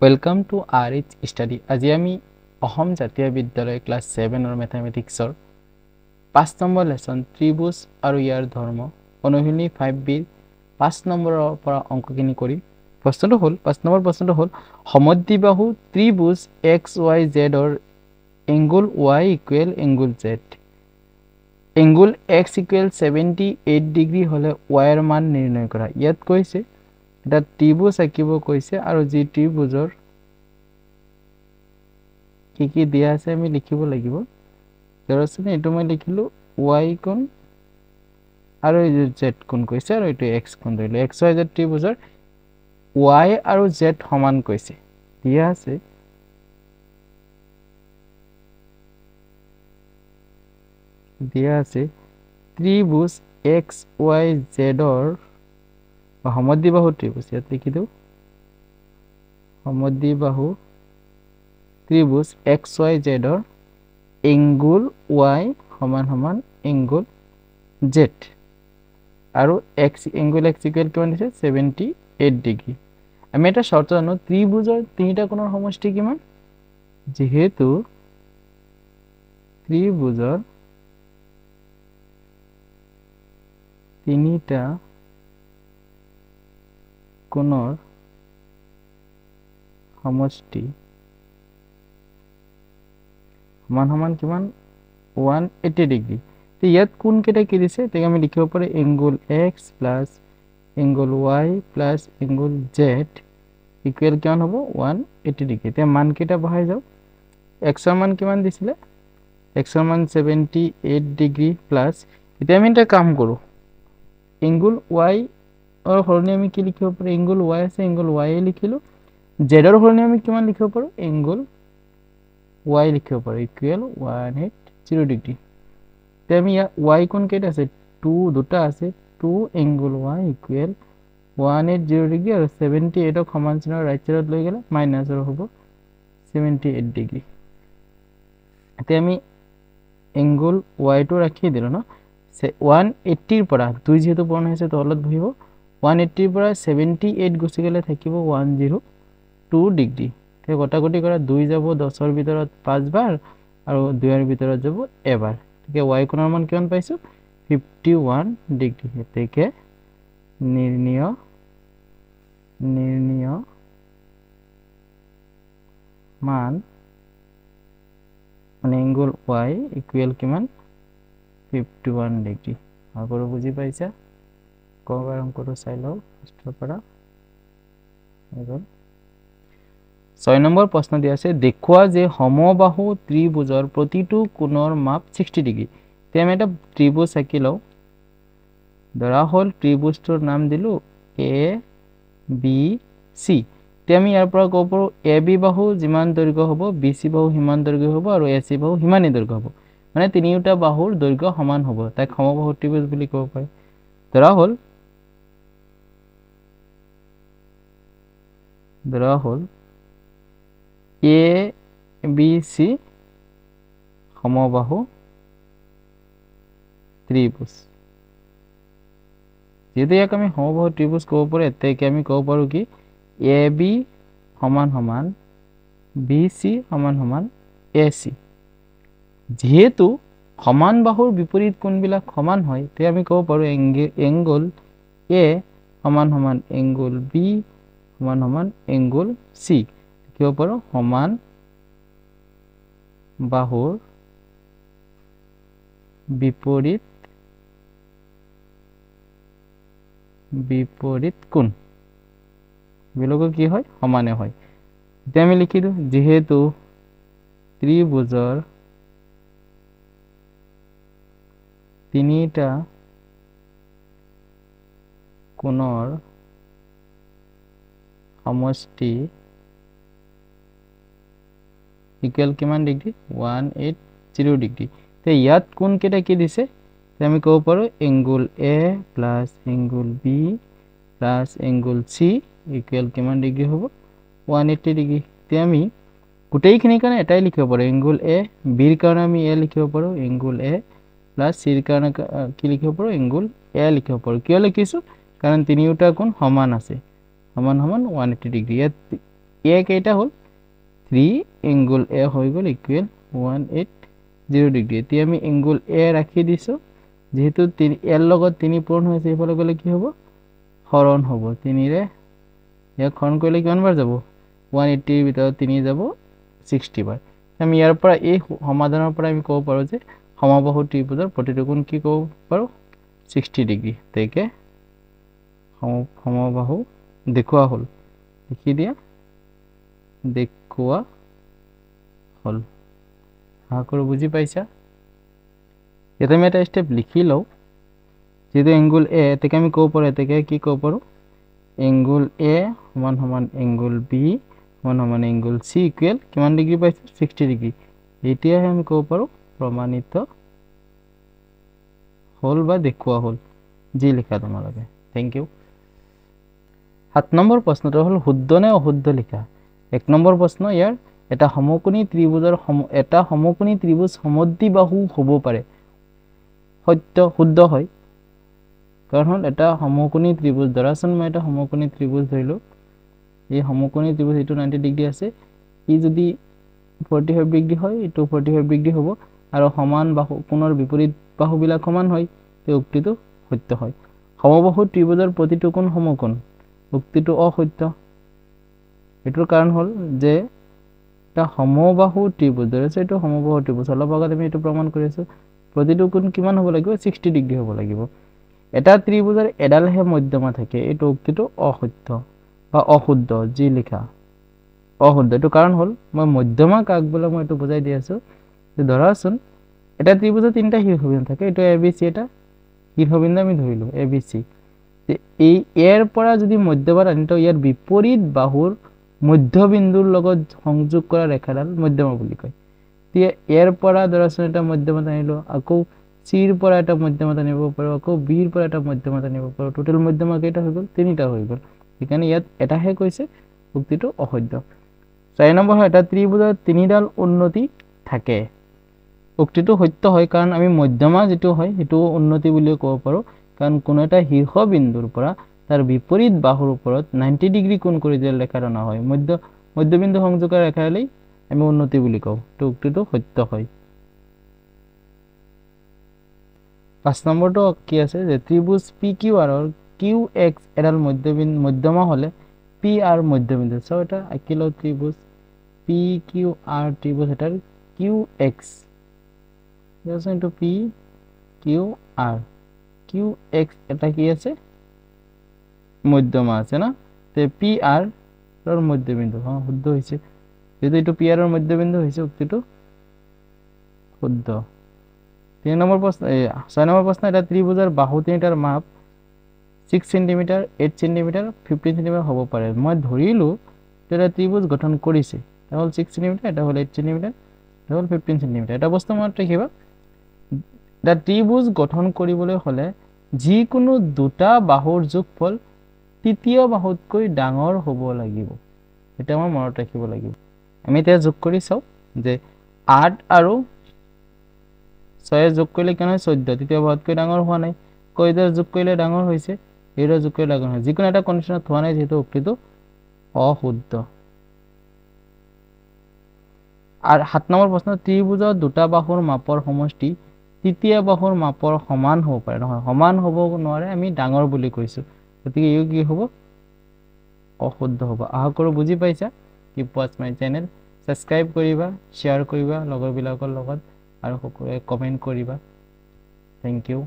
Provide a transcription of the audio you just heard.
Welcome to RH Study. আজি আমি অসম জাতীয় বিদ্যালয় ক্লাস 7 और मैथमेटिक्सৰ 5 নম্বৰ লেসন ত্ৰিভুজ আৰু ইয়াৰ ধৰ্ম অনুশীলনী 5b 5 নম্বৰৰ পৰা অংকখিনি কৰি প্ৰশ্নটো হ'ল 5 নম্বৰ প্ৰশ্নটো হ'ল সমদ্বিবাহু ত্ৰিভুজ XYZ ৰ angle Y equal angle Z angle X equal 78 degree হলে Y ৰ মান নিৰ্ণয় কৰা ইয়াত কৈছে এটা ত্ৰিভুজ আঁকিব কৈছে আৰু যি ত্ৰিভুজৰ কি দিয়া আছে আমি লিখিব লাগিব দৰাচলতে এটো মই লিখিলো y কোণ আৰু এই z কোণ কৈছে আৰু এটো x কোণ ধৰিলো xyz ত্ৰিভুজৰ y আৰু z সমান কৈছে দিয়া আছে ত্ৰিভুজ xyz ৰ সমদ্বিবাহু ত্ৰিভুজ ইয়াত লিখি দিও সমদ্বিবাহু ত্ৰিভুজ xyz ৰ এংগল y সমান সমান এংগল z আৰু x এংগল x ইকুৱেল কিমান দিছে 78 ডিগ্ৰী আমি এটা শৰ্ত জানো ত্ৰিভুজৰ তিনিটা কোণৰ সমষ্টি কিমান যেহেতু ত্ৰিভুজৰ তিনিটা কোণৰ সমষ্টি সমান সমান কিমান 180 ডিগ্ৰী তো ইয়াত কোণ কেটা কি দিছে তাকে আমি লিখিব পাৰো angle x plus angle y plus angle z equal কিমান হ'ব 180 ডিগ্ৰী তে মান কেটা বহাই যাও x ৰ মান কিমান দিছিলে x ৰ মান 78 ডিগ্ৰী প্লাস এতিয়া আমি এটা কাম কৰো এংগল y और হৰণে আমি কি লিখিব পাৰো এংগল y আছে এংগল y লিখিলো z ৰ হৰণে আমি কিমান লিখিব পাৰো এংগল y লিখিব পাৰো ইকুৱেল 180 ডিগ্ৰী তে আমি y কোণ কেটা আছে 2 দুটা আছে 2 এংগল y ইকুৱেল 180 ডিগ্ৰী আৰু 78 ক সমান চিনৰ ৰাইট সাইডত লৈ গলে মাইনাস ৰ হ'ব 78 ডিগ্ৰী তে আমি এংগল y টো ৰাখি দিলো ন 180 ৰ পৰা 2 যেহেতু পূৰণ হৈছে তলত বহিব 180 ৰ পৰা 78 গুছি গলে থাকিব 102 ডিগ্ৰী তে গটাগটি কৰা 2 যাব 10 ৰ ভিতৰত 5 বাৰ আৰু 2 ৰ ভিতৰত যাব এবাৰ ঠিক y কোণৰ মান কিমান পাইছো 51 ডিগ্ৰী এতেকে নিৰ্ণয় মান মানে এংগল y ইকুৱেল কিমান 51 ডিগ্ৰী আগৰ বুজি পাইছা কবাৰ অংকটো চাই লও ফাৰ্ষ্টৰ পৰা এবাৰ 6 নম্বৰ প্ৰশ্ন দিয়া আছে দেখুৱা যে সমবাহু ত্ৰিভুজৰ প্ৰতিটো কোণৰ মাপ 60 ডিগ্ৰী তে আমি এটা ত্ৰিভুজ আঁকি লও ধৰা হল ত্ৰিভুজটোৰ নাম দিলো a b c তে আমি ইয়াৰ পৰা ক'ব পাৰো ab বাহু যিমান দৈৰ্ঘ্য হ'ব bc বাহু সিমান দৈৰ্ঘ্য হ'ব আৰু ac বাহু সিমানেই দৈৰ্ঘ্য হ'ব মানে তিনিটা বাহুৰ দৈৰ্ঘ্য সমান হ'ব তাক সমবাহু ত্ৰিভুজ বুলি ক'ব পাৰি ধৰা হল a b c সমবাহু ত্ৰিভুজ যেহেতু ইয়াক আমি সমবাহু ত্ৰিভুজ ক'ব পাৰো এতেকে আমি ক'ব পাৰো কি ab সমান সমান bc সমান সমান ac যেহেতু সমান বাহুৰ বিপৰীত কোণবিলাক সমান হয় তে আমি ক'ব পাৰো এংগল a সমান সমান এংগল b সমান সমান এংগল c কিয় পাৰো সমান বাহুৰ বিপৰীত কোণ বিলগ কি হয় সমানে হয় এতিয়া আমি লিখি দিও যেহেতু ত্ৰিভুজৰ তিনিটা কোণৰ সমষ্টি ইকুৱেল কিমান ডিগ্ৰী 180 ডিগ্ৰী তে ইয়াত কোণ কেটা কি দিছে তে আমি ক'ব পাৰো angle a plus angle b plus angle c equal কিমান ডিগ্ৰী হ'ব 180 ডিগ্ৰী তে আমি গোটেইখিনিৰ কাৰণে এটাই লিখিব পাৰো এংগল a b ৰ কাৰণে আমি a লিখিব পাৰো এংগল a প্লাস c ৰ কাৰণে কি লিখিব পাৰো এংগল a লিখিব পাৰো কিয় লিখিছো কাৰণ তিনিটা কোণ সমান আছে সমান সমান 180 ডিগ্ৰী ইয়াত এ কেইটা হল 3 এংগল এ হৈ গল ইকুৱেল 180 ডিগ্ৰী এতিয়া আমি এংগল এ ৰাখি দিছো যেহেতু এৰ লগত 3 পূৰণ হৈছে ইফালে গলে কি হ'ব হৰণ হ'ব 3 ৰে ইয়াক হৰণ কৰিলে কিমান বাৰ যাব 180 ভিতৰত 3 যাব 60 বাৰ আমি ইয়াৰ পৰা এই সমাধানৰ পৰা আমি ক'ব পাৰো যে সমবাহু ত্ৰিভুজৰ প্ৰতিটো কোণ কি ক'ব পাৰো 60 ডিগ্ৰী তেকে সমবাহু দেখুৱা হল লিখি দিয়া দেখুৱা হল হাকৰো বুজি পাইছা এটা আমি এটা স্টেপ লিখি লও যেটো এংগল এ তেকে আমি ক'ব পাৰো তেকে কি ক'ব পাৰো এংগল এ সমান সমান এংগল বি সমান সমান এংগল সি ইকুৱেল কিমান ডিগ্ৰী পাইছে 60 ডিগ্ৰী এতিয়াহে আমি ক'ব পাৰো প্ৰমাণিত হল বা দেখুৱা হল জি লিখা তোমালোকে থ্যাংক ইউ 7 নম্বৰ প্ৰশ্নটো হল শুদ্ধ নে অশুদ্ধ লিখা 1 নম্বৰ প্ৰশ্ন ইয়াৰ এটা সমকোণী ত্ৰিভুজৰ এটা সমকোণী ত্ৰিভুজ সমদ্বিবাহু হ'ব পাৰে সত্য শুদ্ধ হয় কাৰণ হল এটা সমকোণী ত্ৰিভুজ ধৰাচোন মই এটা সমকোণী ত্ৰিভুজ ধৰিলো এই সমকোণী ত্ৰিভুজ এটো 90 ডিগ্ৰী আছে ই যদি 45 ডিগ্ৰী হয় এটো 45 ডিগ্ৰী হ'ব আৰু সমান বাহু কোণৰ বিপৰীত বাহুবিলাক সমান হয় এই উক্তিটো সত্য হয় সমবাহু ত্ৰিভুজৰ প্ৰতিটো কোণ সমকোণ উক্তিটো অসত্য এটোৰ কাৰণ হল যে এটা সমবাহু ত্ৰিভুজ ধৰিছে এটো সমবাহু ত্ৰিভুজ অলপ আগত আমি এটো প্ৰমাণ কৰিছো প্ৰতিটো কোণ কিমান হ'ব লাগিব 60 ডিগ্ৰী হ'ব লাগিব এটা ত্ৰিভুজৰ এডালহে মধ্যমা থাকে এটো উক্তিটো অসত্য বা অশুদ্ধ জি লিখা অশুদ্ধ এটো কাৰণ হল মই মধ্যমা কাক বলে মই এটো বুজাই দি আছো যে ধৰাচোন এটা ত্ৰিভুজৰ তিনটা শীৰ্ষবিন্দু থাকে এটো এবিসি এটা শীৰ্ষবিন্দু আমি ধৰিলো এবিসি যে এই এৰ পৰা যদি মধ্যমা আনিতো ইয়াৰ বিপৰীত বাহুৰ মধ্যবিন্দুৰ লগত সংযোগ কৰা ৰেখাডাল মধ্যমা বুলি কয় তিয়া এৰ পৰা ধৰাচোন এটা মধ্যমা আনিলো আকৌ সিৰ পৰা এটা মধ্যমা আনিব পাৰো আকৌ বিৰ পৰা এটা মধ্যমা আনিব পাৰো টোটাল মধ্যমা কেইটা হৈ গল তিনিটা হৈ গল এখানে ইয়াত এটাহে কৈছে উক্তিটো অসত্য 4 নম্বৰ হয় এটা ত্ৰিভুজৰ তিনিডাল উন্নতি থাকে উক্তিটো সত্য হয় কাৰণ আমি মধ্যমা যেটো হয় হেতু উন্নতি বুলি ক'ব পাৰো কাৰণ কোন এটা শীৰ্ষবিন্দুৰ পৰা তাৰ বিপৰীত বাহুৰ ওপৰত 90 ডিগ্ৰী কোণ কৰি দিলে ৰেখা ৰনা হয় মধ্যবিন্দু সংযোগৰ ৰেখালৈ আমি উন্নতি বুলি কওঁ তো উক্তিটো সত্য হয় 5 নম্বৰটো কি আছে যে ত্ৰিভুজ PQR ৰ QX এডাল মধ্যমা হলে PR মধ্যবিন্দু সো এটা আকিলো ত্ৰিভুজ PQR ত্ৰিভুজ এটাৰ QX ইয়াছে ইনটু PQR QX এটা কি আছে মধ্যমা আছে না তে PR ৰ মধ্যবিন্দু হ্যাঁ শুদ্ধ হৈছে যদি এটো PR ৰ মধ্যবিন্দু হৈছে উক্তিটো শুদ্ধ 3 নম্বৰ প্ৰশ্ন 6 নম্বৰ প্ৰশ্ন এটা ত্ৰিভুজৰ বাহু তিনিটাৰ মাপ 6 cm 8 cm 15 cm হ'ব পাৰে মই ধৰিলো এটা ত্ৰিভুজ গঠন কৰিছে এটা হল 6 cm এটা হল 8 cm এটা হল 15 cm এটা বস্তু মনত ৰাখিবা এটা ত্ৰিভুজ গঠন কৰিবলৈ হলে যিকোনো দুটা বাহুৰ যোগফল তৃতীয় বাহুতকৈ ডাঙৰ হ'ব লাগিব এটা মই মনত ৰাখিব লাগিব আমি এতিয়া যোগ কৰি চাও যে 8 আৰু 6 যোগ কৰিলে কেনে 14 তৃতীয় বাহুতকৈ ডাঙৰ হোৱা নাই কয়দাৰ যোগ কৰিলে ডাঙৰ হৈছে এৰ যোগ কৰিলে ডাঙৰ হয় যিকোনো এটা কন্ডিশনত হোৱা নাই যেটো উক্তিটো অশুদ্ধ আৰ 7 নম্বৰ প্ৰশ্ন ত্ৰিভুজৰ দুটা বাহুৰ মাপৰ সমষ্টি তৃতীয় বাহুৰ মাপৰ সমান হ'ব পাৰে নহয় সমান হ'ব নোৱাৰে আমি ডাঙৰ বুলি কৈছো গতিকে ইউ কি হ'ব অশুদ্ধ হ'ব আশা কৰো বুজি পাইছা keep watch my channel subscribe কৰিবা শেয়াৰ কৰিবা লগৰ বিলাকৰ লগত আৰু সকলোৱে কমেন্ট কৰিবা থ্যাংক ইউ